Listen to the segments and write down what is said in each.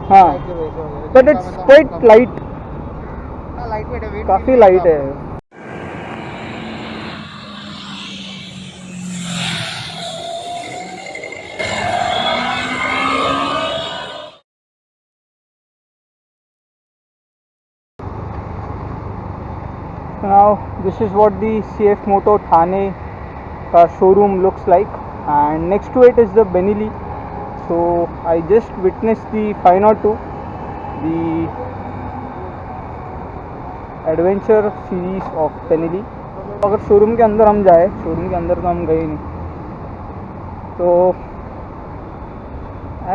हाँ, बाइक के वैसे वगैरह बट जितना इट्स मतलब क्वाइट लाइट, हाँ लाइट वेट है, वेट काफ़ी लाइट है। Now this is what the CF Moto Thane showroom looks like, and next to it is the Benelli. So I just witnessed the 502, the adventure series of पेनिली। अगर showroom के अंदर हम जाए, showroom के अंदर तो हम गए नहीं, तो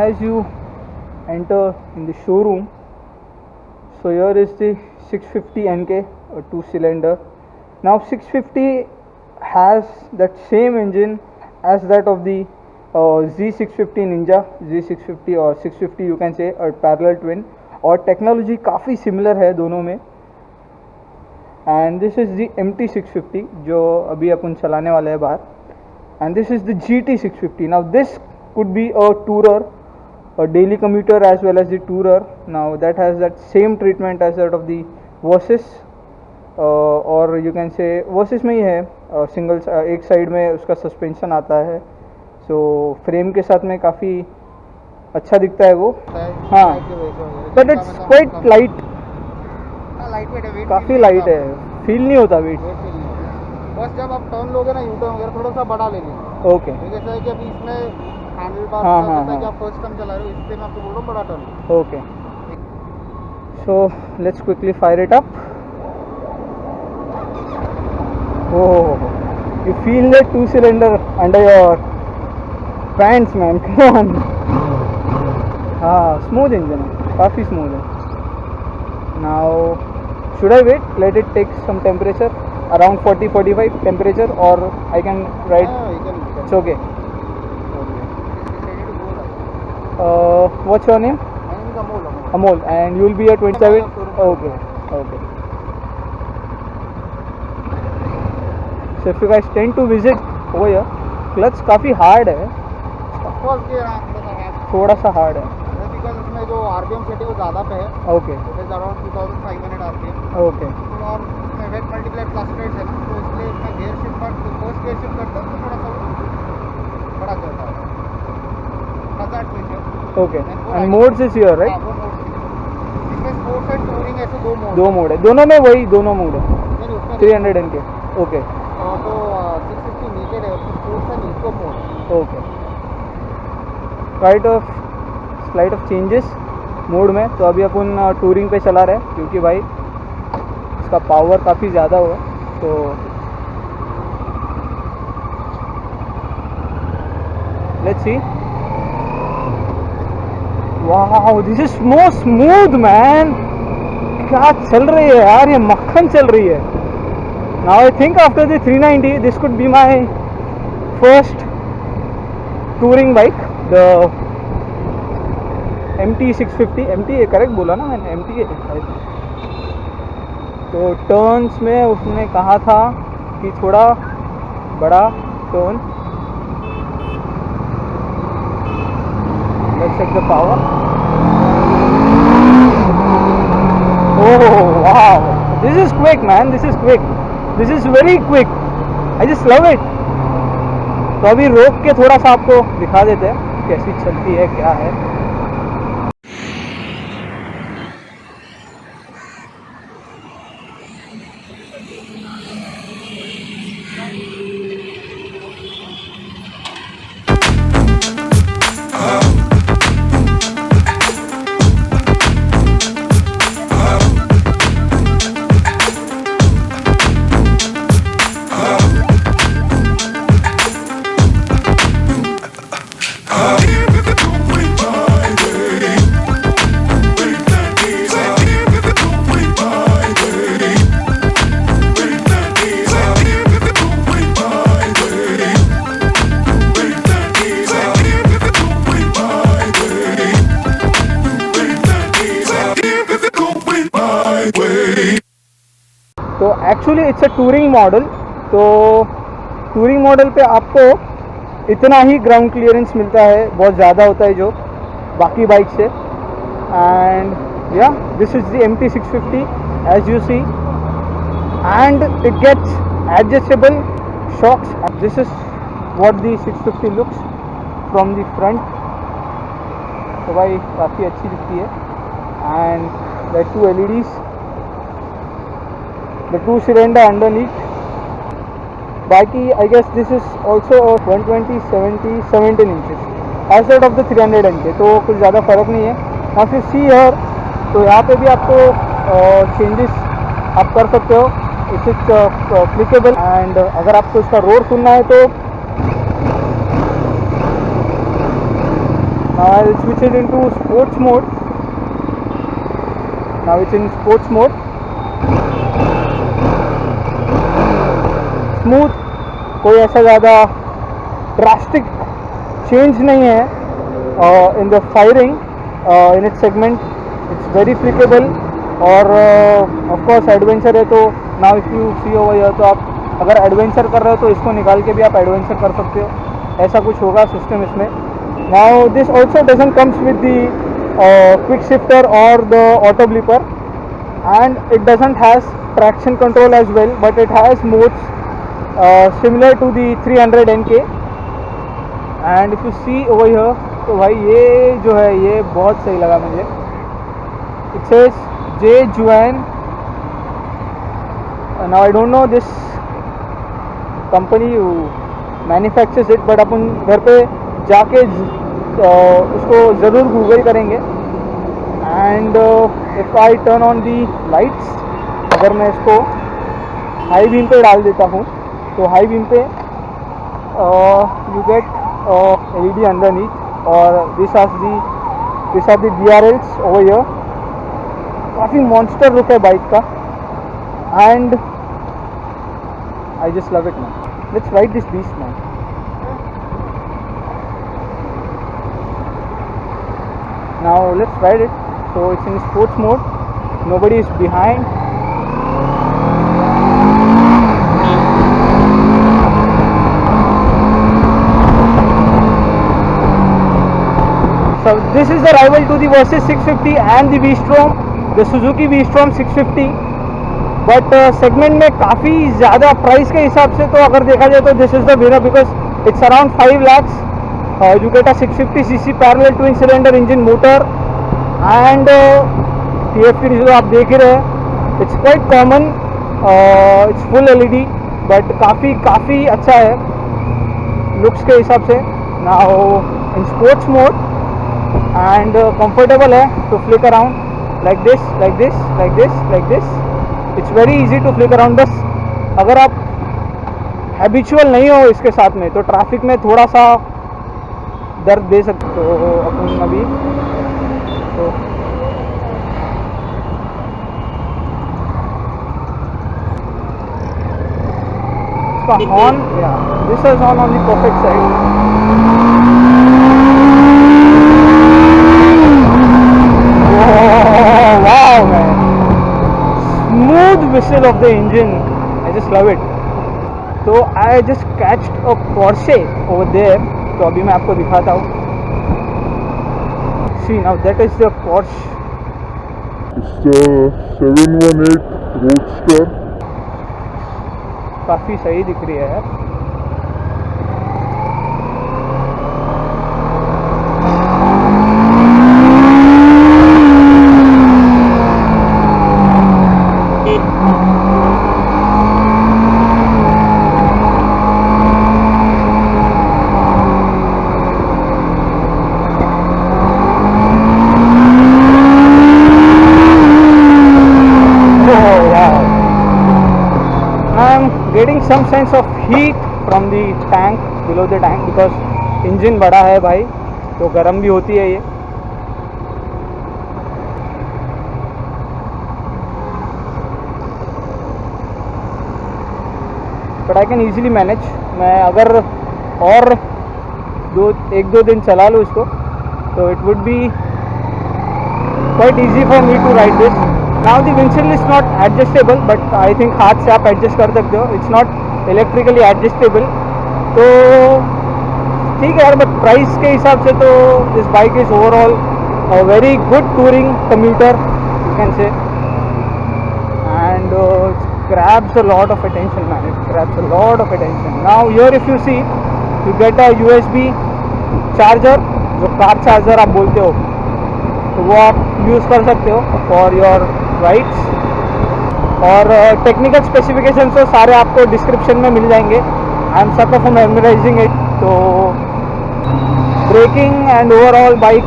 as you enter in the showroom, so here is the 650 NK 2-cylinder. Now 650 has that same engine as that of the Z650 Ninja, Z650 और 650 you can say, और parallel twin, और टेक्नोलॉजी काफ़ी सिमिलर है दोनों में। And this is the MT650 जो अभी अपन चलाने वाले हैं बाहर, and this is the GT650. Now this could be a tourer, a daily commuter as well as the tourer. Now that has that same treatment as that of the Versys, और you can say Versys में ही है, single एक side में उसका suspension आता है, सो frame के साथ में काफ़ी अच्छा दिखता है वो। हाँ, बाइक के वैसे वगैरह बट जितना इट्स मतलब क्वाइट लाइट, हाँ लाइट वेट है, वेट काफ़ी लाइट है, फील नहीं होता वेट। वेट फील नहीं होता। बस जब आप टर्न लोगे ना, यू टर्न वगैरह थोड़ा सा बड़ा ले लीजिए, ओके, तो जैसा है कि अभी इसमें हैंडल बार हाँ, जैसा हाँ, कि हाँ, आप फर्स्ट टाइम चला रहे हो, इसलिए मैं आपको बोल रहा हूँ बड़ा turn. Okay, so let's quickly fire it up. Oh, you feel the 2-cylinder under your pants, man. Come on. हाँ, स्मूथ इंजन है, काफ़ी स्मूथ है। Now should I wait, let it take some temperature around 40-45 temperature, और I can ride, it's okay. What's your name? Amol, and you will be at 27? Okay, okay. So if you guys tend to visit over here, clutch काफ़ी hard है, थोड़ा सा hard है। Because उसमें जो RPM set है वो ज़्यादा पे है, okay, it is around 2500 RPM. Okay, और उसमें वेट मल्टीप्लाई प्लस प्लेट्स है ना, तो इसलिए इसमें गियर शिफ्ट पर फर्स्ट गियर शिफ्ट करता है तो थोड़ा सा बड़ा चलता है, हज़ार्ड स्विच है। Okay, and modes is here right? वो मोड इसमें स्पोर्ट्स एंड टूरिंग ऐसे दो मोड है, दोनों में वही दोनों मोड है। नहीं उसमें 300 NK, ओके, तो 650 नीटेड है, उसमें sports and eco mode. Okay. Slide of changes mode में, तो अभी अपन टूरिंग पे चला रहे हैं, क्योंकि भाई इसका पावर काफ़ी ज़्यादा हुआ, तो लेट्स सी। वाह, this is most smooth man, क्या चल रही है यार, ये मक्खन चल रही है। Now I think after the 390 this could be my first touring bike, the MT650। MT है करेक्ट बोला ना मैंने, MT है। तो टर्न्स में उसने कहा था कि थोड़ा बड़ा turn, let's check the power. Oh wow, this is quick man, this is quick, this is very quick, I just love it. तो अभी रोक के थोड़ा सा आपको दिखा देते हैं कैसी चलती है, क्या है। तो actually it's a touring model, तो टूरिंग मॉडल पे आपको इतना ही ग्राउंड क्लियरेंस मिलता है, बहुत ज़्यादा होता है जो बाकी बाइक से। and yeah, this is the MT650 as you see, and it gets adjustable shocks. This is what the 650 looks from the front. तो भाई काफ़ी अच्छी दिखती है, and the two LEDs, the 2-cylinder underneath. बाकी I guess this is also a 120/70 17 inches as that of the 300 NK, तो कुछ ज़्यादा फ़र्क नहीं है. Now if you see here, तो यहाँ पे भी आपको चेंजेस आप कर सकते हो. इट्स क्लिकेबल, एंड अगर आपको इसका रोर सुनना है तो now I'll switch it into sports mode. Now it's in sports mode. Smooth, कोई ऐसा ज़्यादा ड्रास्टिक चेंज नहीं है in the firing in it segment. It's very flickable, और ऑफ कोर्स एडवेंचर है तो now if you see over here, तो आप अगर एडवेंचर कर रहे हो तो इसको निकाल के भी आप एडवेंचर कर सकते हो. ऐसा कुछ होगा सिस्टम इसमें. Now this also doesn't comes with the quick shifter और the auto blipper, and it doesn't has traction control as well, but it has modes similar to the 300 NK. and if you see over here, तो भाई ये जो है ये बहुत सही लगा मुझे. it says J Juan. now I don't know this company who manufactures it, but अपन घर पे जाके उसको ज़रूर गूगल करेंगे. and if I turn on the lights, अगर मैं इसको हाई बीम पे डाल देता हूँ तो हाई बीम पे you get LED underneath, और this are the DRLs over here. काफ़ी मॉन्स्टर लुक है बाइक का, and I just love it man. Let's ride this beast man. Now let's ride it. So it's in sports mode, nobody is behind. So this is the rival to the Versys 650 and the V-Strom, the Suzuki V-Strom 650. But segment में काफ़ी ज़्यादा price के हिसाब से तो अगर देखा जाए तो this is the winner, because it's around 5 lakhs. You get a 650cc parallel twin cylinder engine motor, and TFT जो आप देख ही रहे हैं, it's quite common. It's full LED, but काफ़ी अच्छा है लुक्स के हिसाब से. Now in sports mode, and comfortable है to flick around like this like this like this like this. It's very easy to flick around. बस अगर आप हैबिचुअल नहीं हो इसके साथ में तो ट्रैफिक में थोड़ा सा दर्द दे सकते हो अपन अभी. तो इसका हॉर्न, या this is on the perfect side. Wow man, smooth whistle of the engine. I just love it. तो I just catched a Porsche over there. तो अभी मैं आपको दिखाता हूँ. See now, that is the Porsche. It's a 718 Roadster. काफ़ी सही दिख रही है यार. Getting some sense of heat from the tank, below the tank, because engine बड़ा है भाई, तो गर्म भी होती है ये. But I can easily manage. मैं अगर और एक दो दिन चला लूँ इसको तो it would be quite easy for me to ride this. Now the windshield is not adjustable, but I think हाथ से आप adjust कर सकते हो. It's not electrically adjustable. तो ठीक है यार, बट प्राइस के हिसाब से तो this bike is overall a very good touring commuter, you can say, and it grabs a lot of attention, man. It grabs a lot of attention. Now here if you see, you get a USB charger, जो car charger आप बोलते हो, तो वो आप use कर सकते हो फॉर योर राइड्स. और टेक्निकल स्पेसिफिकेशंस तो सारे आपको डिस्क्रिप्शन में मिल जाएंगे. I am sucker for memorising it. तो braking and overall bike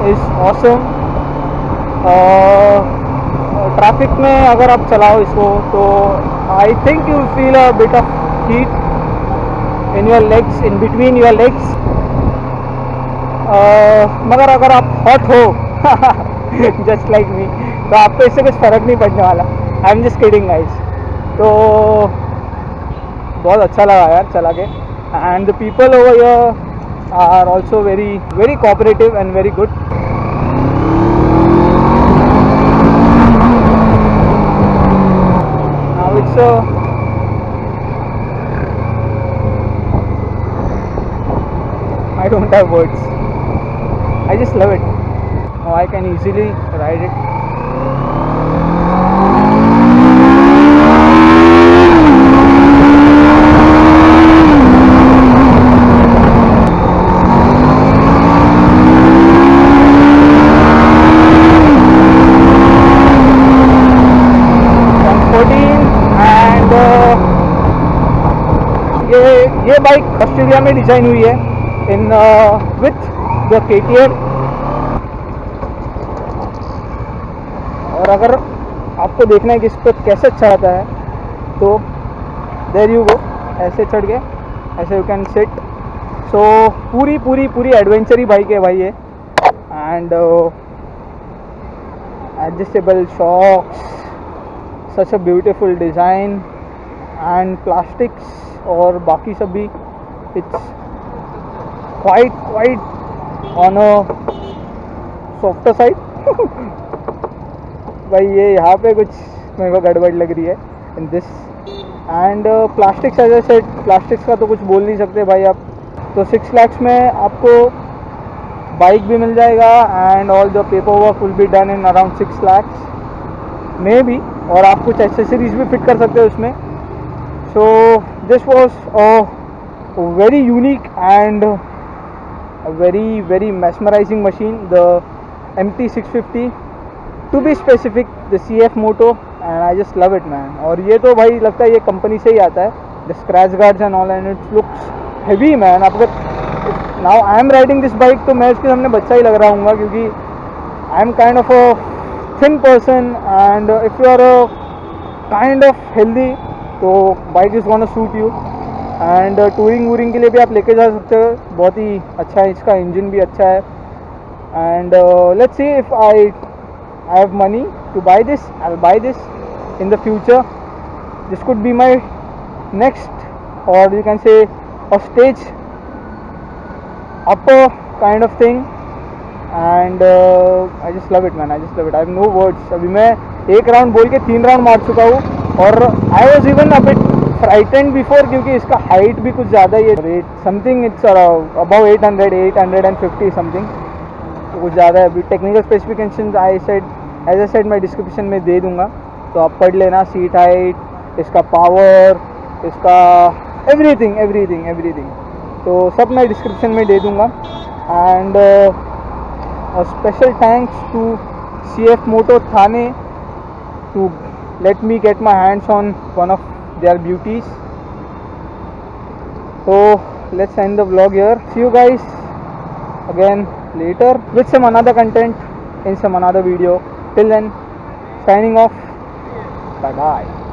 is awesome. Traffic में अगर आप चलाओ इसको तो I think you feel a bit of heat in your legs, in between your legs. मगर अगर आप हॉट हो जस्ट लाइक मी, तो आपको इससे कुछ फ़र्क नहीं पड़ने वाला. I am just kidding guys. तो बहुत अच्छा लगा यार चला के. And the people over here are also very very cooperative and very good. Now it's I don't have words. I just love it. Now I can easily ride it. and ये bike Australia में design हुई है in with the KTM. और अगर आपको देखना है कि इस पर कैसे चढ़ाता है तो देयर यू गो. ऐसे चढ़ के ऐसे यू कैन सिट. सो पूरी पूरी पूरी एडवेंचरी बाइक है भाई ये. And adjustable shocks, such a beautiful design and plastics और बाकी सब भी. It's quite on a softer side. भाई ये यहाँ पे कुछ मेरे को गड़बड़ लग रही है in this. And plastics as I said, plastics का तो कुछ बोल नहीं सकते भाई आप. तो 6 lakhs में आपको बाइक भी मिल जाएगा and all the paper work will be done in around 6 lakhs में भी. और आप कुछ एक्सेसरीज भी फिट कर सकते हो उसमें. So this was a very unique and a very mesmerizing machine, the MT650 to be specific, the CF Moto, and I just love it man. और ये तो भाई लगता है ये कंपनी से ही आता है, the scratch guards and all, and it looks heavy man. आपको now I am riding this bike तो मैं इसके सामने बच्चा ही लग रहा हूँ क्योंकि I am kind of a thin person and if you are a kind of healthy तो bike is gonna suit you. And touring वूरिंग के लिए भी आप लेके जा सकते हो. बहुत ही अच्छा है, इसका इंजन भी अच्छा है. And let's see if I have money to buy this, I will buy this in the future. This could be my next और you can say a stage upper kind of thing. And I just love it man, I just love it. I have no words. अभी मैं एक round बोल के 3 round मार चुका हूँ और I was even a bit frightened before क्योंकि इसका हाइट भी कुछ ज़्यादा ही है. समथिंग इट्स अबाउ 850 समथिंग, तो कुछ ज़्यादा है. अभी technical specification as I said मैं डिस्क्रिप्शन में दे दूँगा तो आप पढ़ लेना. सीट हाइट, इसका पावर, इसका एवरीथिंग तो सब मैं डिस्क्रिप्शन में दे दूँगा. And special thanks to CF Moto Thane to let me get my hands on one of their beauties. So let's end the vlog here. See you guys again later with some another content in some another video. Till then, signing off. Bye bye.